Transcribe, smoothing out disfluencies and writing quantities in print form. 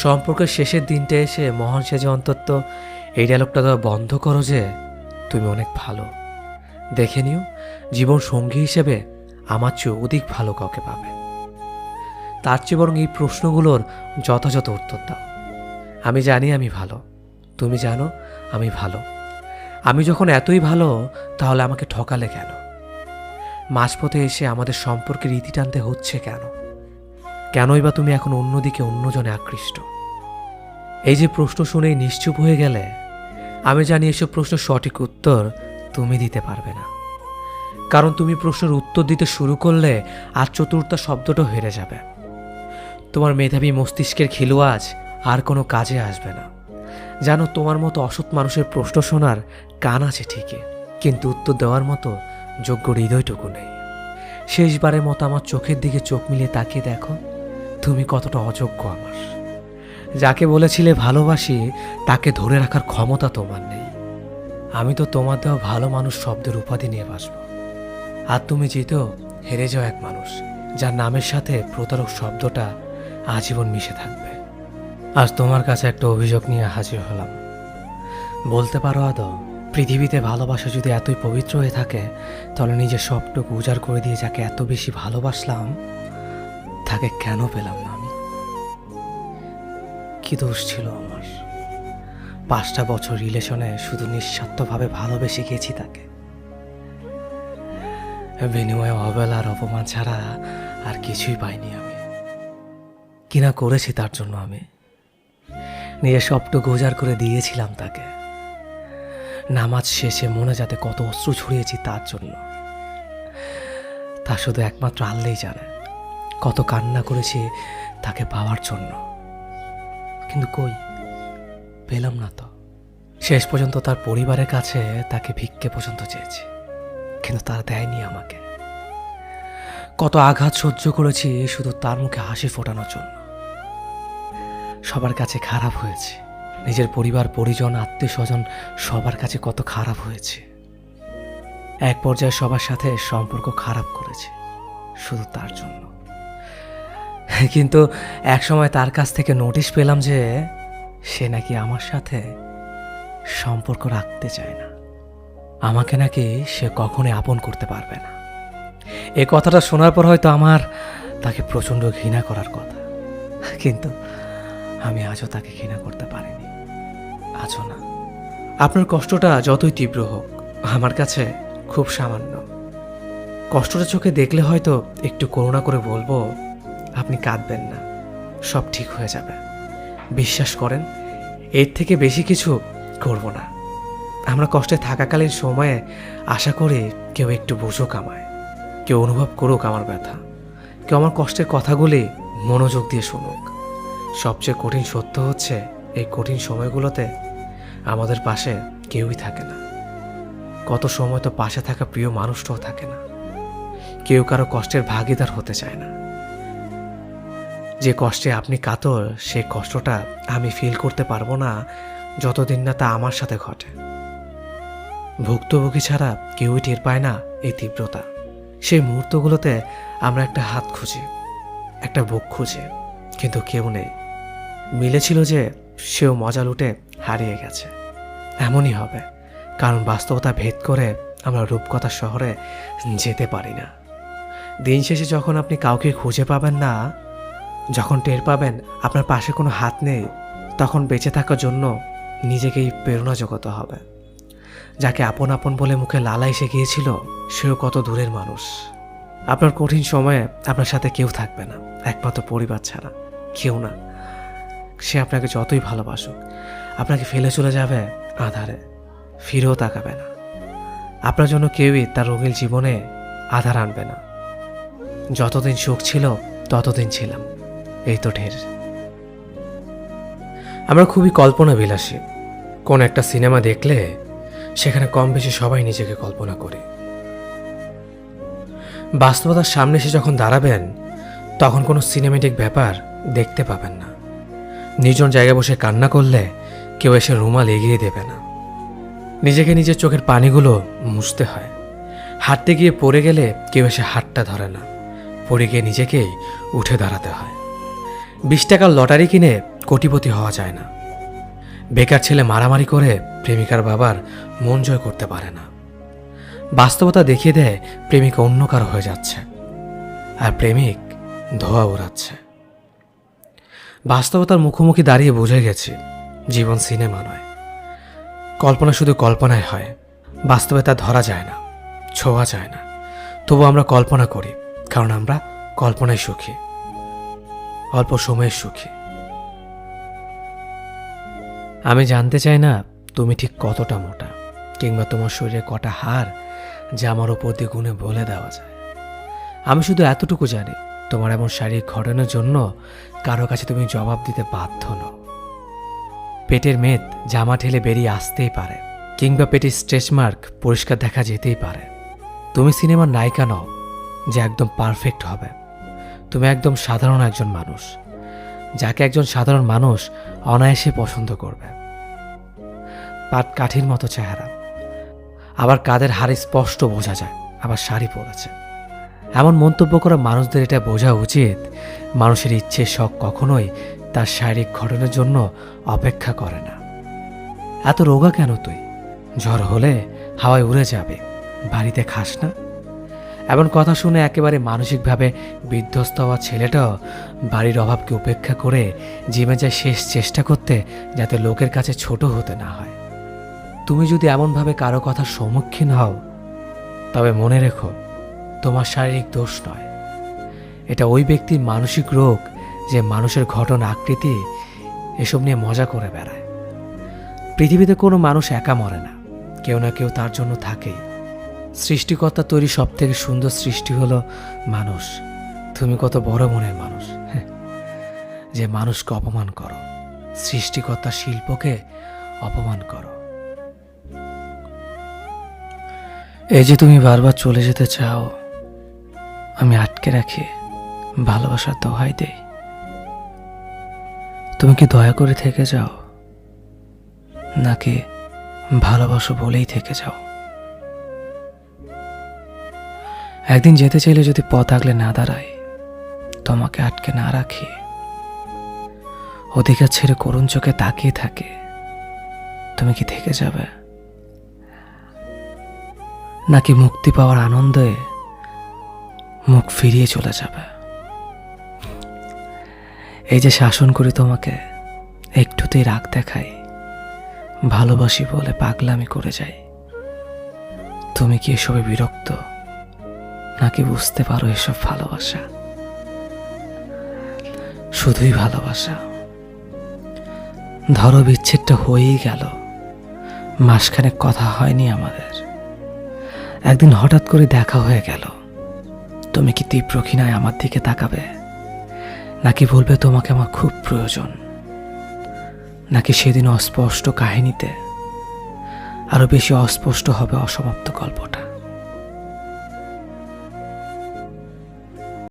সম্পর্কের শেষের দিনটা এসে মহান সেজে অন্তত এই ডায়লগটা দেওয়া বন্ধ করো যে তুমি অনেক ভালো। দেখে নিও, জীবন সঙ্গী হিসেবে আমার চেয়ে অধিক ভালো কাউকে পাবে। তার চেয়ে বরং এই প্রশ্নগুলোর যথাযথ উত্তর দাও। আমি জানি আমি ভালো, তুমি জানো আমি ভালো। আমি যখন এতই ভালো, তাহলে আমাকে ঠকালে কেন? মাঝপথে এসে আমাদের সম্পর্কের ইতি টানতে হচ্ছে কেন? কেনই বা তুমি এখন অন্যদিকে অন্যজনে আকৃষ্ট? এই যে প্রশ্ন শুনেই নিশ্চুপ হয়ে গেলে, আমি জানি এসব প্রশ্ন সঠিক উত্তর তুমি দিতে পারবে না। কারণ তুমি প্রশ্নের উত্তর দিতে শুরু করলে আর চতুর্থ শব্দটা হেরে যাবে। তোমার মেধাবী মস্তিষ্কের খিলুয়াজ আর কোনো কাজে আসবে না। জানো, তোমার মতো অসৎ মানুষের প্রশ্ন শোনার কান আছে ঠিকই, কিন্তু উত্তর দেওয়ার মতো যোগ্য হৃদয়টুকু নেই। শেষবারের মতো আমার চোখের দিকে চোখ মিলিয়ে তাকিয়ে দেখো, তুমি কতটা অযোগ্য আমার। যাকে বলেছিলে ভালোবাসি, তাকে ধরে রাখার ক্ষমতা তোমার নেই। আমি তো তোমার দেওয়া ভালো মানুষ শব্দের উপাধি নিয়ে বাসব, আর তুমি জিতেও হেরে যাও এক মানুষ যার নামের সাথে প্রতারক শব্দটা আজীবন মিশে থাকবে। আজ তোমার কাছে একটা অভিযোগ নিয়ে হাজির হলাম। বলতে পারো আদৌ, পৃথিবীতে ভালোবাসা যদি এতই পবিত্র হয়ে থাকে, তাহলে নিজের সবটুকু উজাড় করে দিয়ে যাকে এত বেশি ভালোবাসলাম, তাকে কেন পেলাম না আমি? কি দোষ ছিল আমার? 5টা বছর রিলেশনে শুধু নিঃস্বার্থভাবে ভালোবেসে গেছি তাকে। বিনিময়ে অবহেলা আর অপমান ছাড়া আর কিছুই পাইনি আমি। কিনা করেছি তার জন্য আমি নিজের সবটুকু উজাড় করে দিয়েছিলাম তাকে। নামাজ শেষে মনে যাতে কত অশ্রু ছড়িয়েছি তার জন্য, তা শুধু একমাত্র আল্লাহই জানে। কত কান্না করেছি তাকে পাওয়ার জন্য, কিন্তু কই পেলাম না তো। শেষ পর্যন্ত তার পরিবারের কাছে তাকে ভিক্ষে পর্যন্ত চেয়েছি, কিন্তু তারা দেয়নি আমাকে। কত আঘাত সহ্য করেছি শুধু তার মুখে হাসি ফোটানোর জন্য। সবার কাছে খারাপ হয়েছে, নিজের পরিবার পরিজন আত্মীয় স্বজন সবার কাছে কত খারাপ হয়েছে। এক পর্যায়ে সবার সাথে সম্পর্ক খারাপ করেছে শুধু তার জন্য। কিন্তু এক সময় তার কাছ থেকে নোটিশ পেলাম যে সে নাকি আমার সাথে সম্পর্ক রাখতে চায় না। আমাকে নাকি সে কখনোই আপন করতে পারবে না। এই কথাটা শোনার পর হয়তো আমার তাকে প্রচণ্ড ঘৃণা করার কথা, কিন্তু আমি আজও তাকে ঘৃণা করতে পারিনি, আজও না। আপনার কষ্টটা যতই তীব্র হোক, আমার কাছে খুব সামান্য। কষ্টটা চোখে দেখলে হয়তো একটু করুণা করে বলবো, আপনি কাঁদবেন না, সব ঠিক হয়ে যাবে। বিশ্বাস করেন, এর থেকে বেশি কিছু করব না। আমরা কষ্টে থাকাকালীন সময়ে আশা করি কেউ একটু বুঝুক আমায়, কেউ অনুভব করুক আমার ব্যথা, কেউ আমার কষ্টের কথাগুলি মনোযোগ দিয়ে শুনুক। সবচেয়ে কঠিন সত্য হচ্ছে, এই কঠিন সময়গুলোতে আমাদের পাশে কেউই থাকে না। কত সময় তো পাশে থাকা প্রিয় মানুষটাও থাকে না। কেউ কারো কষ্টের ভাগিদার হতে চায় না। যে কষ্টে আপনি কাতর, সেই কষ্টটা আমি ফিল করতে পারবো না যতদিন না তা আমার সাথে ঘটে। ভুক্তভোগী ছাড়া কেউই টের পায় না এই তীব্রতা। সেই মুহূর্তগুলোতে আমরা একটা হাত খুঁজি, একটা বুক খুঁজি, কিন্তু কেউ নেই। মিলেছিল যে সেও মজা লুটে হারিয়ে গেছে। এমনই হবে, কারণ বাস্তবতা ভেদ করে আমরা রূপকথার শহরে যেতে পারি না। দিন শেষে যখন আপনি কাউকে খুঁজে পাবেন না, যখন টের পাবেন আপনার পাশে কোনো হাত নেই, তখন বেঁচে থাকার জন্য নিজেকেই প্রেরণা জোগাতে হবে। যাকে আপন আপন বলে মুখে লালা এসে গিয়েছিল, সেও কত দূরের মানুষ। আপনার কঠিন সময়ে আপনার সাথে কেউ থাকবে না, একমাত্র পরিবার ছাড়া কেউ না। সে আপনাকে যতই ভালোবাসুক, আপনাকে ফেলে চলে যাবে আধারে, ফিরেও তাকাবে না। আপনার জন্য কেউই তার রঙিন জীবনে আধার আনবে না। যতদিন সুখ ছিল ততদিন ছিলাম, এই তো ঢের। আমরা খুবই কল্পনা বিলাসী। কোন একটা সিনেমা দেখলে সেখানে কম বেশি সবাই নিজেকে কল্পনা করে। বাস্তবতার সামনে এসে যখন দাঁড়াবেন, তখন কোনো সিনেমেটিক ব্যাপার দেখতে পাবেন না। নির্জন জায়গায় বসে কান্না করলে কেউ এসে রুমাল এগিয়ে দেবে না। নিজেকে নিজের চোখের পানিগুলো মুছতে হয়। হাঁটতে গিয়ে পড়ে গেলে কেউ এসে হাতটা ধরে না, পড়ে গিয়ে নিজেকেই উঠে দাঁড়াতে হয়। 20 টাকার লটারি কিনে কোটিপতি হওয়া যায় না। বেকার ছেলে মারামারি করে প্রেমিকার বাবার মন জয় করতে পারে না। বাস্তবতা দেখিয়ে দেয় প্রেমিকা অন্য কারো হয়ে যাচ্ছে, আর প্রেমিক ধোয়া উড়াচ্ছে। বাস্তবতার মুখোমুখি দাঁড়িয়ে বুঝে গেছি জীবন সিনেমা নয়। কল্পনা শুধু কল্পনায় হয়, বাস্তবে তা ধরা যায় না, ছোঁয়া যায় না। তবু আমরা কল্পনা করি, কারণ আমরা কল্পনায় সুখী, অল্প সময়ের সুখী। আমি জানতে চাই না তুমি ঠিক কতটা মোটা, কিংবা তোমার শরীরে কটা হাড় যা আমার ওপর দিয়ে গুণে বলে দেওয়া যায়। আমি শুধু এতটুকু জানি, তোমার এমন শারীরিক ঘটনার জন্য কারো কাছে তুমি জবাব দিতে বাধ্য নও। পেটের মেদ জামা ঠেলে বেরিয়ে আসতেই পারে, কিংবা পেটের স্ট্রেচ মার্ক পরিষ্কার দেখা যেতেই পারে। তুমি সিনেমার নায়িকা নও যে একদম পারফেক্ট হবে। তুমি একদম সাধারণ একজন মানুষ, যাকে একজন সাধারণ মানুষ অনায়াসে পছন্দ করবে। পাট কাঠির মতো চেহারা, আবার কাদের হাড়ে স্পষ্ট বোঝা যায়, আবার শাড়ি পরেছে। এমন মন্তব্য করা মানুষদের এটা বোঝা উচিত, মানুষের ইচ্ছে শখ কখনোই তার শারীরিক ঘটনার জন্য অপেক্ষা করে না। এত রোগা কেন তুই? ঝড় হলে হাওয়ায় উড়ে যাবে, বাড়িতে খাস না? এমন কথা শুনে একেবারে মানসিকভাবে বিধ্বস্ত হওয়া ছেলেটাও বাড়ির অভাবকে উপেক্ষা করে জিমে যায় শেষ চেষ্টা করতে, যাতে লোকের কাছে ছোট হতে না হয়। তুমি যদি এমনভাবে কারো কথার সম্মুখীন হও, তবে মনে রেখো তোমার শারীরিক দোষ নয়, এটা ওই ব্যক্তির মানসিক রোগ, যে মানুষের গঠন আকৃতি এসব নিয়ে মজা করে বেড়ায়। পৃথিবীতে কোনো মানুষ একা মরে না, কেউ না কেউ তার জন্য থাকেই। সৃষ্টিকর্তা তৈরি সব থেকে সুন্দর সৃষ্টি হলো মানুষ। তুমি কত বড় মনের মানুষ যে মানুষকে অপমান করো, সৃষ্টিকর্তার শিল্পকে অপমান করো। এই যে তুমি বারবার চলে যেতে চাও, আমি আটকে রাখি, ভালোবাসার দোহাই দেই। তুমি কি দয়া করে থেকে যাও, নাকি ভালোবাসো বলেই থেকে যাও? একদিন যেতে চাইলে যদি পথ আগলে না দাঁড়াই, তোমাকে আটকে না রাখি, অধিকার ছেড়ে করুণ চোখে তাকিয়ে থাকে, তুমি কি থেকে যাবে, নাকি মুক্তি পাওয়ার আনন্দে মুখ ফিরিয়ে চলে যাবে? এই যে শাসন করি তোমাকে, একটুতেই রাগ দেখাই, ভালোবাসি বলে পাগলামি করে যাই, তুমি কি এসবে বিরক্ত, নাকি বুঝতে পারো এসব ভালোবাসা? শুধুই ভালোবাসা। ধরো বিচ্ছেদটা হয়েই গেল, মাসখানেক কথা হয়নি আমাদের, একদিন হঠাৎ করে দেখা হয়ে গেল, তুমি কি তীব্র ঘৃণায় আমার দিকে তাকাবে, নাকি বলবে তোমাকে আমার খুব প্রয়োজন? নাকি সেদিন অস্পষ্ট কাহিনীতে আরো বেশি অস্পষ্ট হবে অসমাপ্ত গল্পটা?